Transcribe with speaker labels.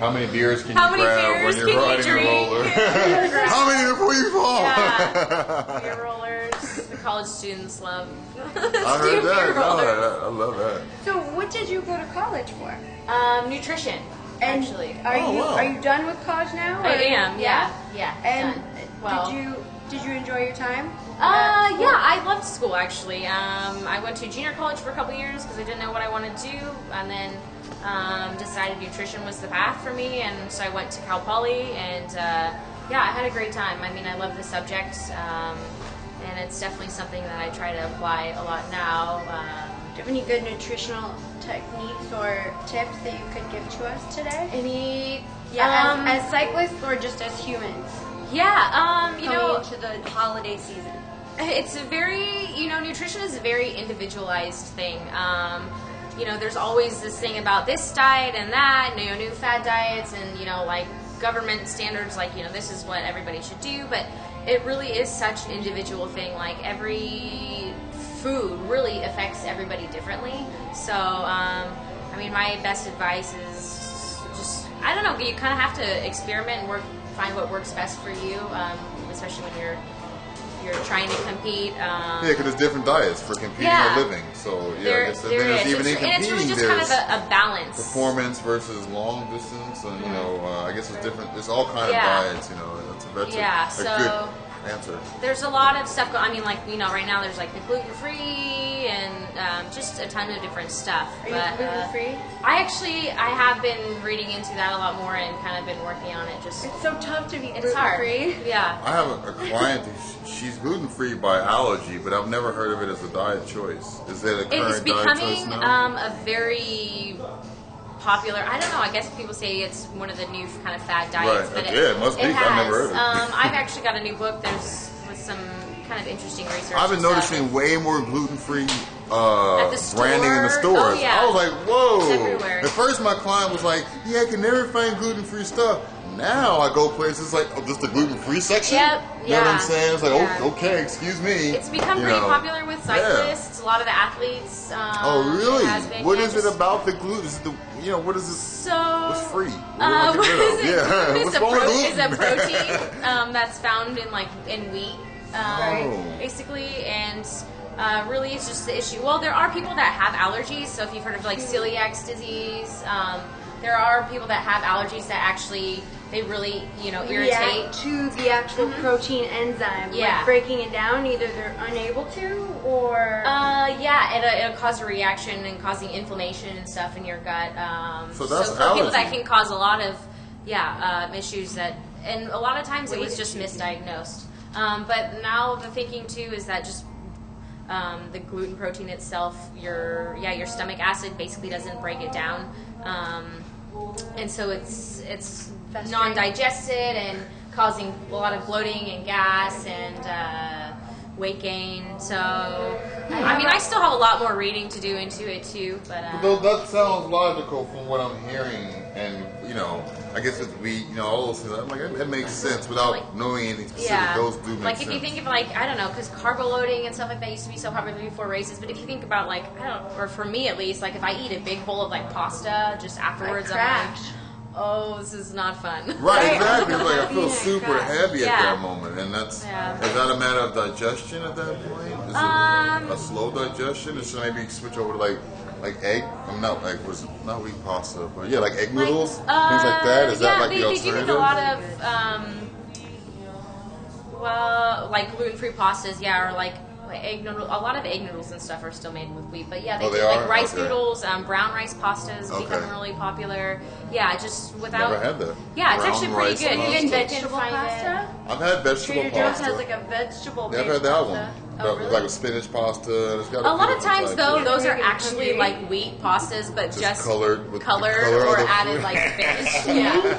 Speaker 1: How many beers can
Speaker 2: How
Speaker 1: you
Speaker 2: many
Speaker 1: grab
Speaker 2: beers
Speaker 1: when you're
Speaker 2: can you
Speaker 1: riding a
Speaker 2: drink?
Speaker 1: roller? How many before you fall?
Speaker 2: Yeah. Beer rollers. The college students love.
Speaker 1: I heard that.
Speaker 2: Beer rollers.
Speaker 1: No, I love that.
Speaker 3: So what did you go to college for?
Speaker 2: Nutrition.
Speaker 3: And
Speaker 2: actually.
Speaker 3: Are you done with college now?
Speaker 2: I am. Yeah.
Speaker 3: And
Speaker 2: done. Well,
Speaker 3: did you enjoy your time?
Speaker 2: Yeah, I loved school actually. I went to junior college for a couple years because I didn't know what I wanted to do, and then decided nutrition was the path for me, and so I went to Cal Poly, and yeah, I had a great time. I mean, I love the subject, and it's definitely something that I try to apply a lot now.
Speaker 3: Do you have any good nutritional techniques or tips that you could give to us today? As cyclists or just as humans?
Speaker 2: Yeah,
Speaker 3: Coming into the holiday season.
Speaker 2: It's a very, nutrition is a very individualized thing. There's always this thing about this diet and that, new fad diets and, like government standards, like, this is what everybody should do. But it really is such an individual thing. Like, every food really affects everybody differently. So, my best advice is just, I don't know, you kind of have to experiment and find what works best for you, especially when you're trying to compete.
Speaker 1: Yeah, because there's different diets for competing or living. So I guess there's even in competing,
Speaker 2: and it's really just kind of a balance.
Speaker 1: Performance versus long distance, and I guess it's different. There's all kind of diets. That's a good answer.
Speaker 2: There's a lot of stuff. Right now there's like the gluten-free and just a ton of different stuff.
Speaker 3: Are you gluten-free?
Speaker 2: I have been reading into that a lot more and kind of been working on it.
Speaker 3: It's so tough to be gluten-free.
Speaker 2: It's hard. Yeah.
Speaker 1: I have a client she's gluten-free by allergy, but I've never heard of it as a diet choice. Is it a current diet choice now?
Speaker 2: A very popular. I don't know. I guess people say it's one of the new kind of fad diets.
Speaker 1: Right.
Speaker 2: But
Speaker 1: it must be.
Speaker 2: It has.
Speaker 1: I've never heard of it.
Speaker 2: I've actually got a new book. With some kind of interesting research.
Speaker 1: I've been noticing way more gluten-free branding in the stores.
Speaker 2: Oh, yeah.
Speaker 1: I was like, whoa.
Speaker 2: It's everywhere.
Speaker 1: At first, my client was like, yeah, I can never find gluten-free stuff. Now I go places like, just the gluten-free section?
Speaker 2: Yep.
Speaker 1: You know what I'm saying? It's like, okay, excuse me.
Speaker 2: It's become pretty popular with cyclists. A lot of the athletes.
Speaker 1: Oh, really? What is it about the gluten? Is it what is this?
Speaker 2: So,
Speaker 1: what's free?
Speaker 2: What's
Speaker 1: gluten?
Speaker 2: Is a protein that's found in wheat, basically, and really it's just the issue. Well, there are people that have allergies. So if you've heard of celiac disease, there are people that have allergies that actually they really irritate
Speaker 3: react to the actual protein enzyme.
Speaker 2: Yeah,
Speaker 3: like breaking it down. Either they're unable to, or
Speaker 2: it'll cause a reaction and causing inflammation and stuff in your gut.
Speaker 1: So that's
Speaker 2: for
Speaker 1: allergy.
Speaker 2: People that can cause a lot of issues and a lot of times it was just misdiagnosed. But now the thinking too is that just the gluten protein itself, your stomach acid basically doesn't break it down, and so it's non-digested and causing a lot of bloating and gas and weight gain. So I still have a lot more reading to do into it too. But
Speaker 1: that sounds logical from what I'm hearing, and I guess it's wheat, all those things. I'm like, it makes sense without knowing anything specific.
Speaker 2: Yeah.
Speaker 1: Those do make sense.
Speaker 2: If you think of I don't know, because carbo loading and stuff like that used to be so popular before races. But if you think about or for me at least, if I eat a big bowl of pasta just afterwards, I'm like, oh, this is not fun.
Speaker 1: Right, exactly. It's I feel super heavy at that moment, and is
Speaker 2: that
Speaker 1: a matter of digestion at that point? Is it a slow digestion? Or should I maybe switch over to egg? I'm not not wheat pasta, but like egg noodles, things like that. Is that the alternative?
Speaker 2: They do make a lot of gluten-free pastas, or egg noodles. A lot of egg noodles and stuff are still made with wheat, but they do rice noodles, brown rice pastas become really popular. Yeah, just without.
Speaker 1: Never had that.
Speaker 2: Yeah, it's actually pretty good.
Speaker 3: Even vegetable pasta.
Speaker 1: I've had vegetable
Speaker 3: Trader
Speaker 1: pasta.
Speaker 3: Joe's has a vegetable.
Speaker 1: I've had that one.
Speaker 2: Oh, really?
Speaker 1: Like a spinach pasta. It's got
Speaker 2: a lot of times, though, those are actually wheat pastas, but just
Speaker 1: colored
Speaker 2: or added spinach. Yeah.